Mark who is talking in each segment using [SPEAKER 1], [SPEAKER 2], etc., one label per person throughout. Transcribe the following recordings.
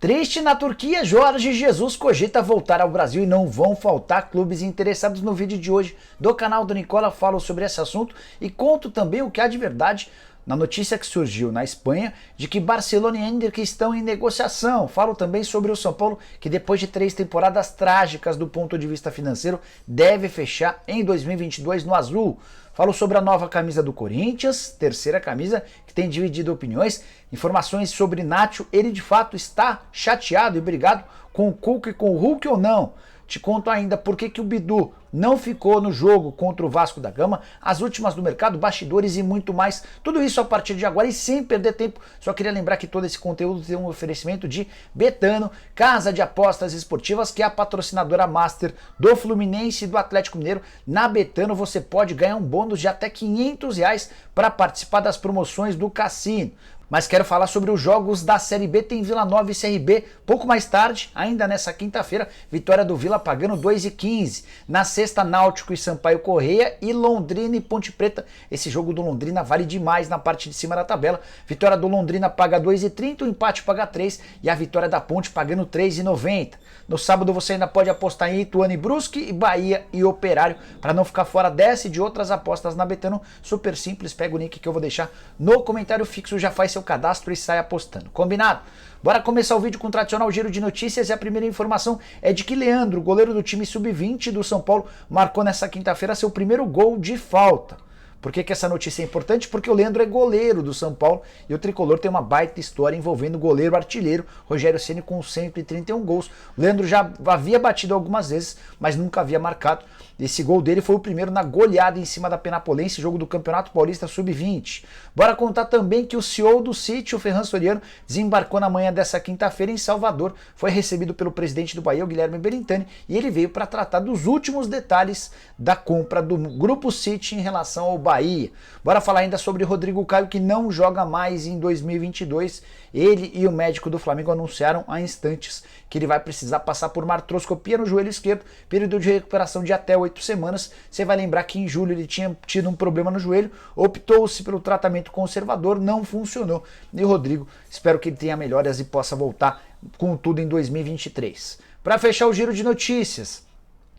[SPEAKER 1] Triste na Turquia, Jorge Jesus cogita voltar ao Brasil e não vão faltar clubes interessados. No vídeo de hoje do canal do Nicola falo sobre esse assunto e conto também o que há de verdade na notícia que surgiu na Espanha de que Barcelona e Hendrick estão em negociação. Falo também sobre o São Paulo, que depois de 3 temporadas trágicas do ponto de vista financeiro, deve fechar em 2022 no azul. Falo sobre a nova camisa do Corinthians, terceira camisa que tem dividido opiniões, informações sobre Nacho, ele de fato está chateado e brigado com o Cuca e com o Hulk ou não? Te conto ainda por que o Bidu não ficou no jogo contra o Vasco da Gama, as últimas do mercado, bastidores e muito mais. Tudo isso a partir de agora e sem perder tempo. Só queria lembrar que todo esse conteúdo tem um oferecimento de Betano, casa de apostas esportivas, que é a patrocinadora master do Fluminense e do Atlético Mineiro. Na Betano você pode ganhar um bônus de até R$500 para participar das promoções do cassino. Mas quero falar sobre os jogos da Série B, tem Vila Nova e CRB, pouco mais tarde, ainda nessa quinta-feira, vitória do Vila pagando 2,15. Na sexta, Náutico e Sampaio Corrêa e Londrina e Ponte Preta. Esse jogo do Londrina vale demais na parte de cima da tabela. Vitória do Londrina paga 2,30, o empate paga 3 e a vitória da Ponte pagando 3,90. No sábado você ainda pode apostar em Ituano e Brusque e Bahia e Operário, para não ficar fora dessa e de outras apostas na Betano. Super simples, pega o link que eu vou deixar no comentário fixo, já faz seu cadastro e sai apostando. Combinado? Bora começar o vídeo com o tradicional giro de notícias e a primeira informação é de que Leandro, goleiro do time sub-20 do São Paulo, marcou nessa quinta-feira seu primeiro gol de falta. Por que essa notícia é importante? Porque o Leandro é goleiro do São Paulo e o tricolor tem uma baita história envolvendo o goleiro artilheiro Rogério Ceni com 131 gols. O Leandro já havia batido algumas vezes, mas nunca havia marcado. Esse gol dele foi o primeiro na goleada em cima da Penapolense, jogo do Campeonato Paulista Sub-20. Bora contar também que o CEO do City, o Ferran Soriano, desembarcou na manhã dessa quinta-feira em Salvador. Foi recebido pelo presidente do Bahia, o Guilherme Belintani, e ele veio para tratar dos últimos detalhes da compra do Grupo City em relação ao Bahia. Bora falar ainda sobre Rodrigo Caio, que não joga mais em 2022. Ele e o médico do Flamengo anunciaram há instantes que ele vai precisar passar por uma artroscopia no joelho esquerdo, período de recuperação de até 8 semanas. Você vai lembrar que em julho ele tinha tido um problema no joelho, optou-se pelo tratamento conservador, não funcionou. E o Rodrigo, espero que ele tenha melhoras e possa voltar com tudo em 2023. Para fechar o giro de notícias,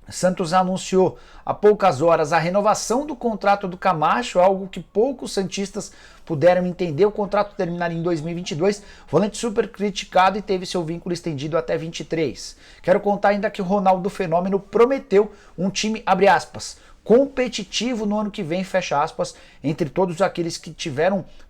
[SPEAKER 1] Santos anunciou há poucas horas a renovação do contrato do Camacho, algo que poucos santistas puderam entender. O contrato terminaria em 2022, volante super criticado e teve seu vínculo estendido até 23. Quero contar ainda que o Ronaldo Fenômeno prometeu um time, abre aspas, competitivo no ano que vem, fecha aspas, entre todos aqueles que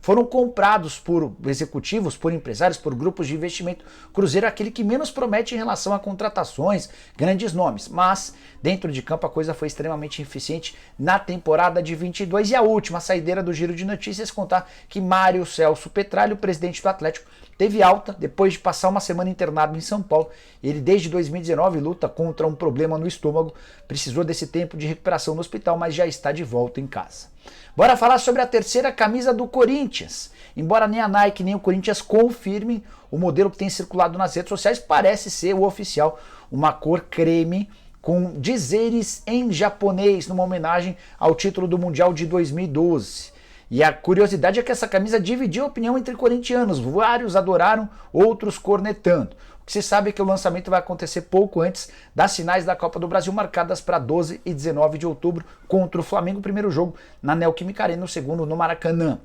[SPEAKER 1] foram comprados por executivos, por empresários, por grupos de investimento. Cruzeiro é aquele que menos promete em relação a contratações, grandes nomes, mas dentro de campo a coisa foi extremamente eficiente na temporada de 22. E a última saideira do giro de notícias, contar que Mário Celso Petralho, presidente do Atlético, teve alta depois de passar uma semana internado em São Paulo. Ele desde 2019 luta contra um problema no estômago, precisou desse tempo de recuperação no hospital, mas já está de volta em casa. Bora falar sobre a terceira camisa do Corinthians. Embora nem a Nike nem o Corinthians confirmem, o modelo que tem circulado nas redes sociais parece ser o oficial, uma cor creme com dizeres em japonês, numa homenagem ao título do Mundial de 2012. E a curiosidade é que essa camisa dividiu a opinião entre corintianos, vários adoraram, outros cornetando. O que se sabe é que o lançamento vai acontecer pouco antes das finais da Copa do Brasil, marcadas para 12 e 19 de outubro, contra o Flamengo, primeiro jogo na Neoquímica Arena, o segundo no Maracanã.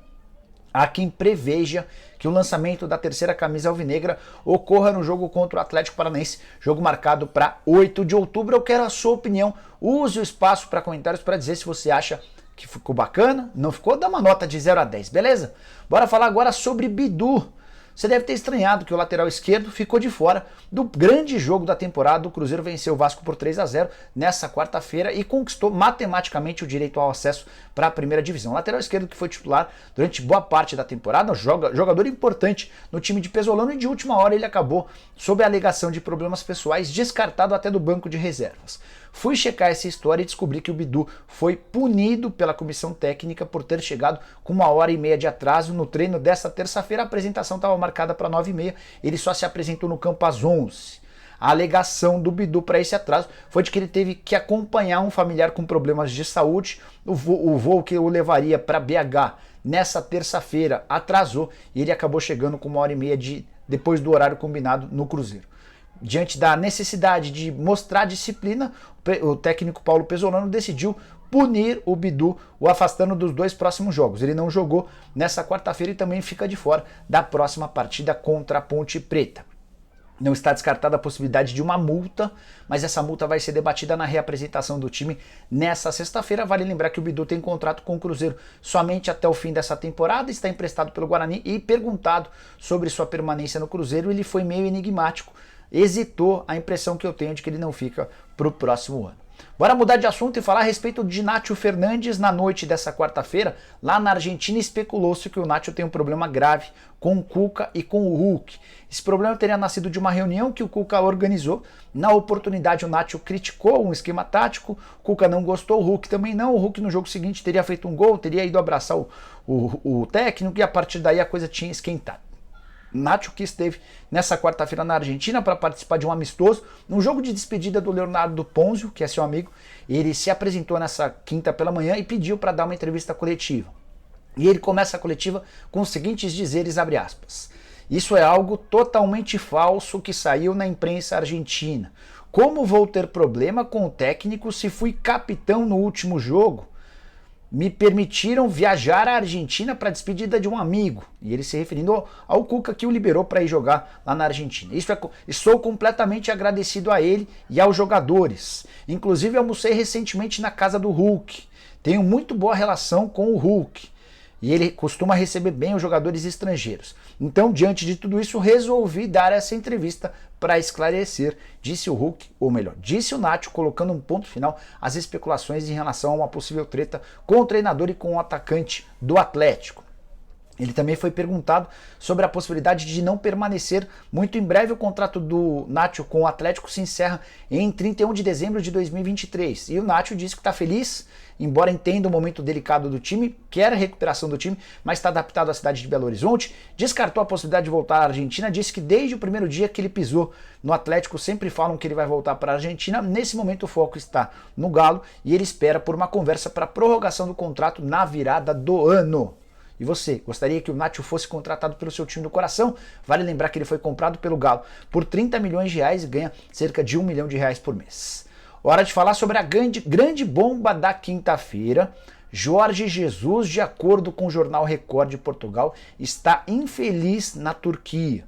[SPEAKER 1] Há quem preveja que o lançamento da terceira camisa alvinegra ocorra no jogo contra o Atlético Paranaense, jogo marcado para 8 de outubro. Eu quero a sua opinião, use o espaço para comentários para dizer se você acha que ficou bacana, não ficou, dá uma nota de 0 a 10, beleza? Bora falar agora sobre Bidu. Você deve ter estranhado que o lateral esquerdo ficou de fora do grande jogo da temporada. O Cruzeiro venceu o Vasco por 3-0 nessa quarta-feira e conquistou matematicamente o direito ao acesso para a primeira divisão. O lateral esquerdo que foi titular durante boa parte da temporada, jogador importante no time de Pesolano, e de última hora ele acabou, sob a alegação de problemas pessoais, descartado até do banco de reservas. Fui checar essa história e descobri que o Bidu foi punido pela comissão técnica por ter chegado com 1h30 de atraso no treino desta terça-feira. A apresentação estava marcada para 9h30, ele só se apresentou no campo às 11h. A alegação do Bidu para esse atraso foi de que ele teve que acompanhar um familiar com problemas de saúde. O voo que o levaria para BH nessa terça-feira atrasou e ele acabou chegando com 1h30 de depois do horário combinado no Cruzeiro. Diante da necessidade de mostrar disciplina, o técnico Paulo Pesolano decidiu punir o Bidu, o afastando dos 2 próximos jogos. Ele não jogou nessa quarta-feira e também fica de fora da próxima partida contra a Ponte Preta. Não está descartada a possibilidade de uma multa, mas essa multa vai ser debatida na reapresentação do time nessa sexta-feira. Vale lembrar que o Bidu tem contrato com o Cruzeiro somente até o fim dessa temporada, está emprestado pelo Guarani e perguntado sobre sua permanência no Cruzeiro, ele foi meio enigmático, hesitou, a impressão que eu tenho de que ele não fica para o próximo ano. Bora mudar de assunto e falar a respeito de Nátio Fernandes. Na noite dessa quarta-feira, lá na Argentina, especulou-se que o Nátio tem um problema grave com o Cuca e com o Hulk. Esse problema teria nascido de uma reunião que o Cuca organizou. Na oportunidade, o Nátio criticou um esquema tático, o Cuca não gostou, o Hulk também não. O Hulk no jogo seguinte teria feito um gol, teria ido abraçar o técnico e a partir daí a coisa tinha esquentado. Nátio, que esteve nessa quarta-feira na Argentina para participar de um amistoso, num jogo de despedida do Leonardo Ponzio, que é seu amigo, ele se apresentou nessa quinta pela manhã e pediu para dar uma entrevista coletiva. E ele começa a coletiva com os seguintes dizeres, abre aspas: "Isso é algo totalmente falso que saiu na imprensa argentina. Como vou ter problema com o técnico se fui capitão no último jogo? Me permitiram viajar à Argentina para a despedida de um amigo." E ele se referindo ao Cuca, que o liberou para ir jogar lá na Argentina. Sou completamente agradecido a ele e aos jogadores. Inclusive almocei recentemente na casa do Hulk. Tenho muito boa relação com o Hulk. E ele costuma receber bem os jogadores estrangeiros. Então, diante de tudo isso, resolvi dar essa entrevista para esclarecer, disse o Hulk, ou melhor, disse o Nátio, colocando um ponto final às especulações em relação a uma possível treta com o treinador e com o atacante do Atlético. Ele também foi perguntado sobre a possibilidade de não permanecer. Muito em breve o contrato do Nátio com o Atlético se encerra em 31 de dezembro de 2023. E o Nátio disse que está feliz, embora entenda o momento delicado do time, quer a recuperação do time, mas está adaptado à cidade de Belo Horizonte. Descartou a possibilidade de voltar à Argentina, disse que desde o primeiro dia que ele pisou no Atlético, sempre falam que ele vai voltar para a Argentina. Nesse momento o foco está no Galo e ele espera por uma conversa para a prorrogação do contrato na virada do ano. E você, gostaria que o Nátio fosse contratado pelo seu time do coração? Vale lembrar que ele foi comprado pelo Galo por 30 milhões de reais e ganha cerca de 1 milhão de reais por mês. Hora de falar sobre a grande bomba da quinta-feira. Jorge Jesus, de acordo com o jornal Record de Portugal, está infeliz na Turquia.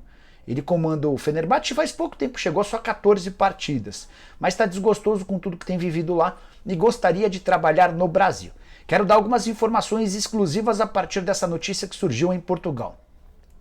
[SPEAKER 1] Ele comanda o Fenerbahçe faz pouco tempo, chegou só a 14 partidas, mas está desgostoso com tudo que tem vivido lá e gostaria de trabalhar no Brasil. Quero dar algumas informações exclusivas a partir dessa notícia que surgiu em Portugal.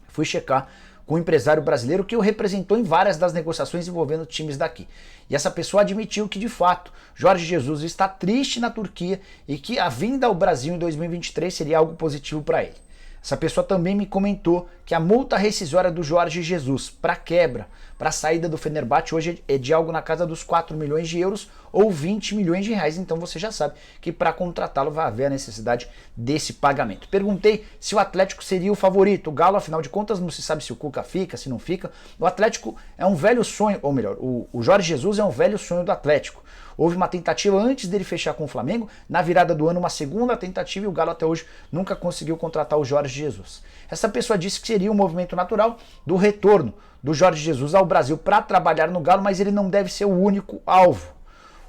[SPEAKER 1] Fui checar com um empresário brasileiro que o representou em várias das negociações envolvendo times daqui. E essa pessoa admitiu que, de fato, Jorge Jesus está triste na Turquia e que a vinda ao Brasil em 2023 seria algo positivo para ele. Essa pessoa também me comentou que a multa rescisória do Jorge Jesus para quebra, para a saída do Fenerbahçe hoje é de algo na casa dos 4 milhões de euros ou 20 milhões de reais. Então você já sabe que para contratá-lo vai haver a necessidade desse pagamento. Perguntei se o Atlético seria o favorito. O Galo, afinal de contas, não se sabe se o Cuca fica, se não fica. O Atlético é um velho sonho, ou melhor, o Jorge Jesus é um velho sonho do Atlético. Houve uma tentativa antes dele fechar com o Flamengo, na virada do ano uma segunda tentativa e o Galo até hoje nunca conseguiu contratar o Jorge Jesus. Essa pessoa disse que seria um movimento natural do retorno do Jorge Jesus ao Brasil para trabalhar no Galo, mas ele não deve ser o único alvo.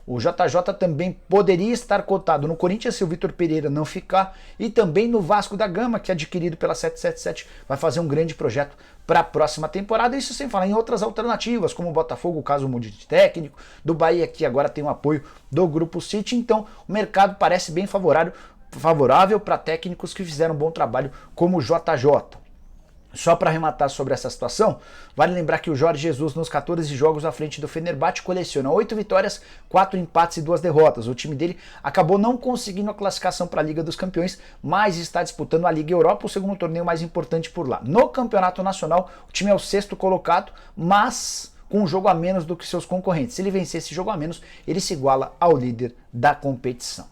[SPEAKER 1] O JJ também poderia estar cotado no Corinthians se o Vitor Pereira não ficar e também no Vasco da Gama, que é adquirido pela 777, vai fazer um grande projeto para a próxima temporada. Isso sem falar em outras alternativas, como o Botafogo, caso mude de técnico, do Bahia, que agora tem o apoio do Grupo City. Então o mercado parece bem favorável para técnicos que fizeram um bom trabalho como o JJ. Só para arrematar sobre essa situação, vale lembrar que o Jorge Jesus nos 14 jogos à frente do Fenerbahçe coleciona 8 vitórias, 4 empates e 2 derrotas. O time dele acabou não conseguindo a classificação para a Liga dos Campeões, mas está disputando a Liga Europa, o segundo torneio mais importante por lá. No Campeonato Nacional, o time é o 6º colocado, mas com um jogo a menos do que seus concorrentes. Se ele vencer esse jogo a menos, ele se iguala ao líder da competição.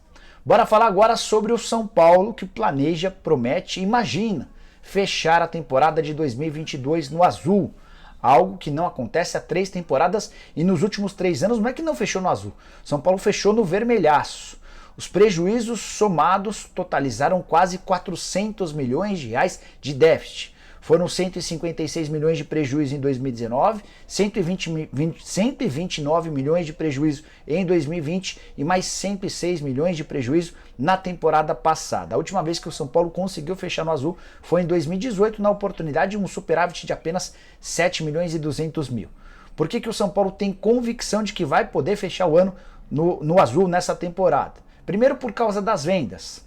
[SPEAKER 1] Bora falar agora sobre o São Paulo, que planeja, promete, imagina fechar a temporada de 2022 no azul, algo que não acontece há 3 temporadas e nos últimos 3 anos não é que não fechou no azul, São Paulo fechou no vermelhaço. Os prejuízos somados totalizaram quase 400 milhões de reais de déficit. Foram 156 milhões de prejuízo em 2019, 129 milhões de prejuízo em 2020 e mais 106 milhões de prejuízo na temporada passada. A última vez que o São Paulo conseguiu fechar no azul foi em 2018, na oportunidade de um superávit de apenas 7 milhões e 200 mil. Por que o São Paulo tem convicção de que vai poder fechar o ano no azul nessa temporada? Primeiro, por causa das vendas.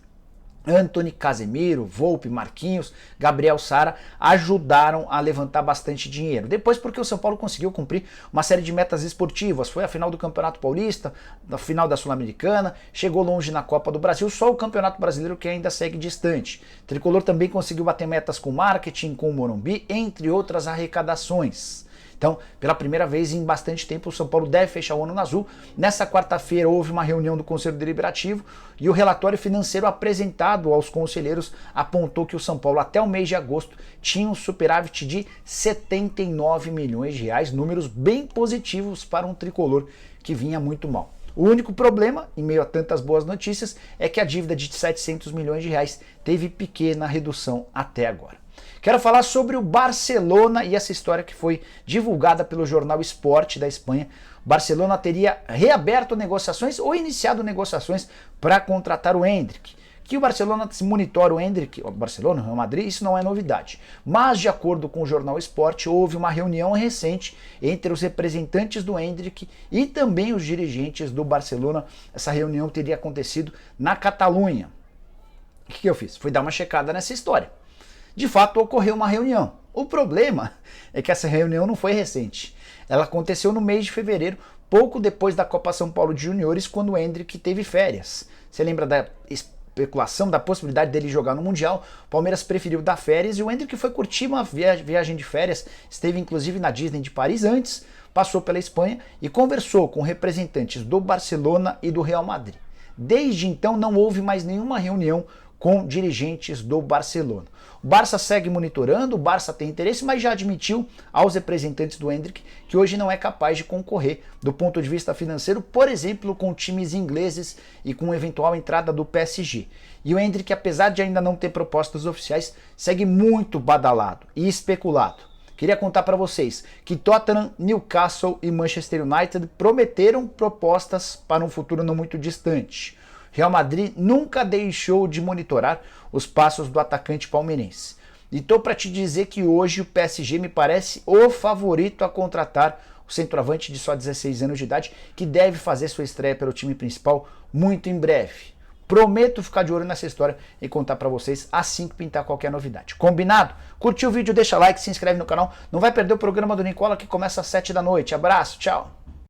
[SPEAKER 1] Antony, Casemiro, Volpi, Marquinhos, Gabriel Sara ajudaram a levantar bastante dinheiro. Depois, porque o São Paulo conseguiu cumprir uma série de metas esportivas. Foi a final do Campeonato Paulista, a final da Sul-Americana, chegou longe na Copa do Brasil, só o Campeonato Brasileiro que ainda segue distante. O Tricolor também conseguiu bater metas com marketing, com o Morumbi, entre outras arrecadações. Então, pela primeira vez em bastante tempo, o São Paulo deve fechar o ano no azul. Nessa quarta-feira houve uma reunião do Conselho Deliberativo e o relatório financeiro apresentado aos conselheiros apontou que o São Paulo até o mês de agosto tinha um superávit de 79 milhões de reais, números bem positivos para um tricolor que vinha muito mal. O único problema, em meio a tantas boas notícias, é que a dívida de 700 milhões de reais teve pequena redução até agora. Quero falar sobre o Barcelona e essa história que foi divulgada pelo jornal Sport da Espanha. O Barcelona teria reaberto negociações ou iniciado negociações para contratar o Endrick. Que o Barcelona monitora o Endrick, o Barcelona, o Real Madrid, isso não é novidade. Mas, de acordo com o jornal Sport, houve uma reunião recente entre os representantes do Endrick e também os dirigentes do Barcelona. Essa reunião teria acontecido na Catalunha. O que eu fiz? Fui dar uma checada nessa história. De fato, ocorreu uma reunião. O problema é que essa reunião não foi recente. Ela aconteceu no mês de fevereiro, pouco depois da Copa São Paulo de Juniores, quando o Endrick teve férias. Você lembra da especulação, da possibilidade dele jogar no Mundial? O Palmeiras preferiu dar férias e o Endrick foi curtir uma viagem de férias, esteve inclusive na Disney de Paris antes, passou pela Espanha e conversou com representantes do Barcelona e do Real Madrid. Desde então não houve mais nenhuma reunião com dirigentes do Barcelona. O Barça segue monitorando, o Barça tem interesse, mas já admitiu aos representantes do Endrick que hoje não é capaz de concorrer do ponto de vista financeiro, por exemplo, com times ingleses e com eventual entrada do PSG. E o Endrick, apesar de ainda não ter propostas oficiais, segue muito badalado e especulado. Queria contar para vocês que Tottenham, Newcastle e Manchester United prometeram propostas para um futuro não muito distante. Real Madrid nunca deixou de monitorar os passos do atacante palmeirense. E estou para te dizer que hoje o PSG me parece o favorito a contratar o centroavante de só 16 anos de idade, que deve fazer sua estreia pelo time principal muito em breve. Prometo ficar de olho nessa história e contar para vocês assim que pintar qualquer novidade. Combinado? Curtiu o vídeo, deixa like, se inscreve no canal. Não vai perder o programa do Nicola que começa às 7 da noite. Abraço, tchau!